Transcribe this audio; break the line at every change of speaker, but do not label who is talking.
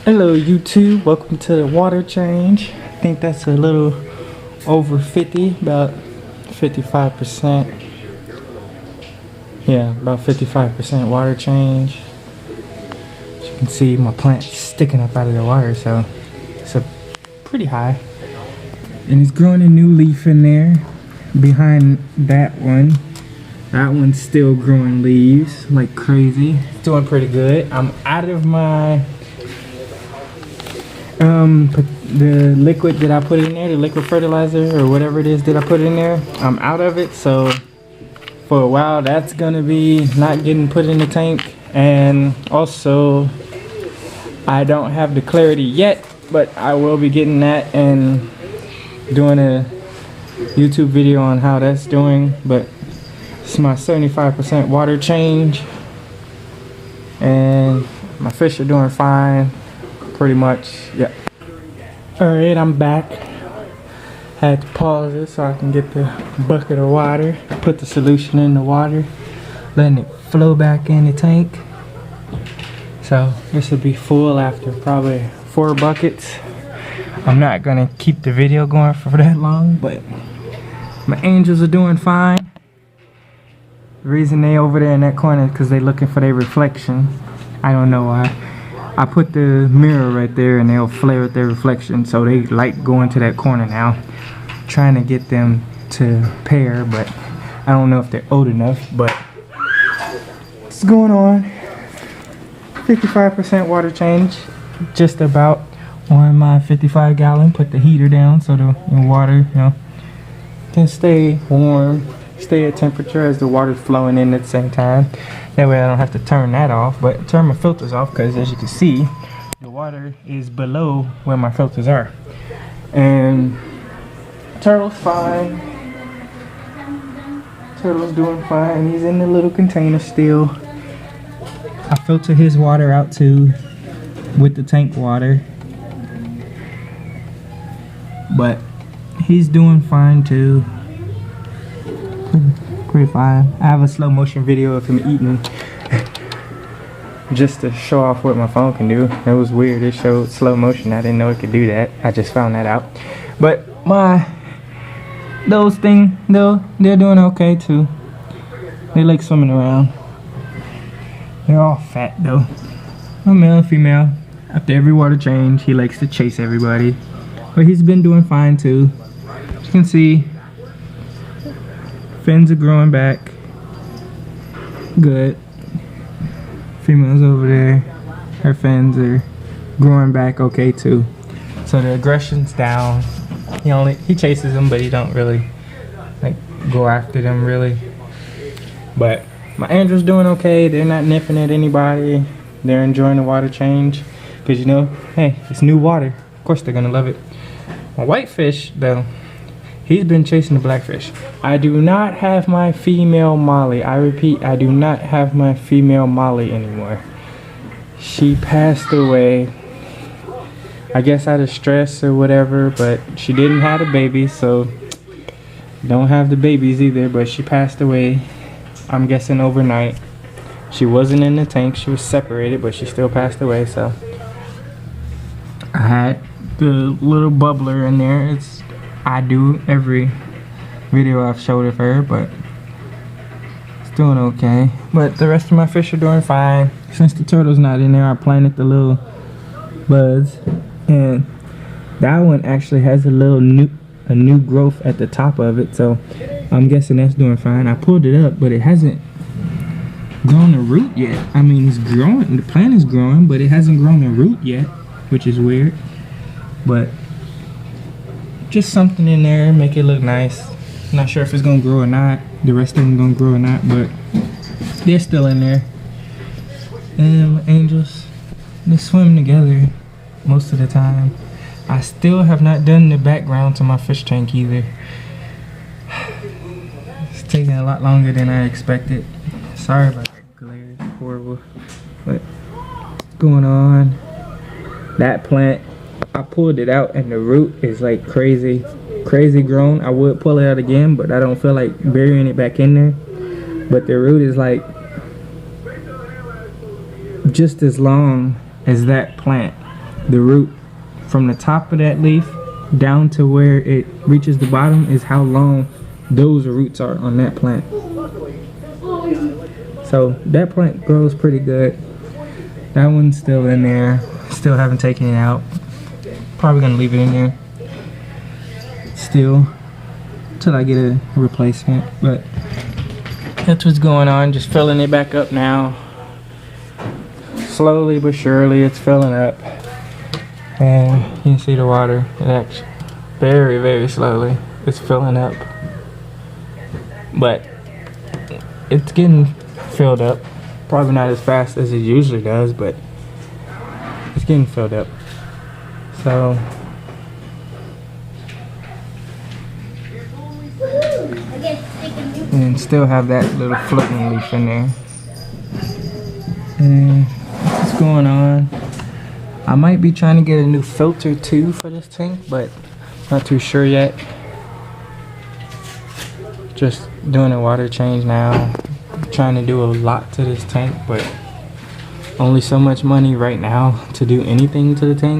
Hello YouTube, welcome to the water change. I think that's a little over 50, about 55%. Yeah, about 55% water change. As you can see, my plant's sticking up out of the water, so it's a pretty high. And it's growing a new leaf in there behind that one. That one's still growing leaves like crazy. It's doing pretty good. I'm out of my the liquid that I put in there, the liquid fertilizer or whatever it is that I put in there, I'm out of it. So for a while that's gonna be not getting put in the tank. And also I don't have the clarity yet, but I will be getting that and doing a YouTube video on how that's doing. But it's my 75% water change and my fish are doing fine pretty much. Yeah. Alright, I'm back. Had to pause it so I can get the bucket of water, put the solution in the water, letting it flow back in the tank. So this will be full after probably 4 buckets. I'm not gonna keep the video going for that long, but my angels are doing fine. The reason they over there in that corner is because they looking for their reflection. I don't know why. I put the mirror right there and they'll flare at their reflection, so they like going to that corner now. Trying to get them to pair, but I don't know if they're old enough. But what's going on? 55% water change, just about on my 55 gallon. Put the heater down so the water, can stay warm, stay at temperature as the water's flowing in at the same time. That way I don't have to turn that off, but turn my filters off, because as you can see, the water is below where my filters are. And Turtle's fine. Turtle's doing fine. He's in the little container still. I filter his water out too with the tank water, but he's doing fine too. Pretty fine. I have a slow motion video of him eating just to show off what my phone can do. It was weird. It showed slow motion. I didn't know it could do that. I just found that out. But those things though, they're doing okay too. They like swimming around. They're all fat though. A male and female. After every water change, he likes to chase everybody. But he's been doing fine too. As you can see, fins are growing back. Good. Female's over there. Her fins are growing back okay too. So the aggression's down. He chases them, but he don't really like go after them really. But my angels doing okay. They're not nipping at anybody. They're enjoying the water change because hey, it's new water. Of course they're gonna love it. My whitefish though, he's been chasing the blackfish. I do not have my female Molly. I repeat, I do not have my female Molly anymore. She passed away, I guess out of stress or whatever, but she didn't have a baby, so don't have the babies either, but she passed away, I'm guessing overnight. She wasn't in the tank, she was separated, but she still passed away. So I had the little bubbler in there. I do every video I've showed of her, but it's doing okay. But the rest of my fish are doing fine. Since the turtle's not in there, I planted the little buds, and that one actually has a new growth at the top of it, so I'm guessing that's doing fine. I pulled it up, but it hasn't grown a root yet. I mean, it's growing, the plant is growing, but it hasn't grown a root yet, which is weird. But just something in there, make it look nice. Not sure if it's gonna grow or not. The rest of them gonna grow or not, but they're still in there. And my angels, they swim together most of the time. I still have not done the background to my fish tank either. It's taking a lot longer than I expected. Sorry about that glare, it's horrible. But what's going on? That plant, I pulled it out and the root is like crazy grown. I would pull it out again, but I don't feel like burying it back in there. But the root is like just as long as that plant. the root from the top of that leaf down to where it reaches the bottom is how long those roots are on that plant. So that plant grows pretty good. That one's still in there. Still haven't taken it out. Probably gonna leave it in there still till I get a replacement. But that's what's going on. Just filling it back up now. Slowly but surely it's filling up. And you can see the water. It actually very, very slowly it's filling up. But it's getting filled up. Probably not as fast as it usually does, but it's getting filled up. So and still have that little floating leaf in there. And what's going on? I might be trying to get a new filter too for this tank, but not too sure yet. Just doing a water change now. Trying to do a lot to this tank, but only so much money right now to do anything to the tank.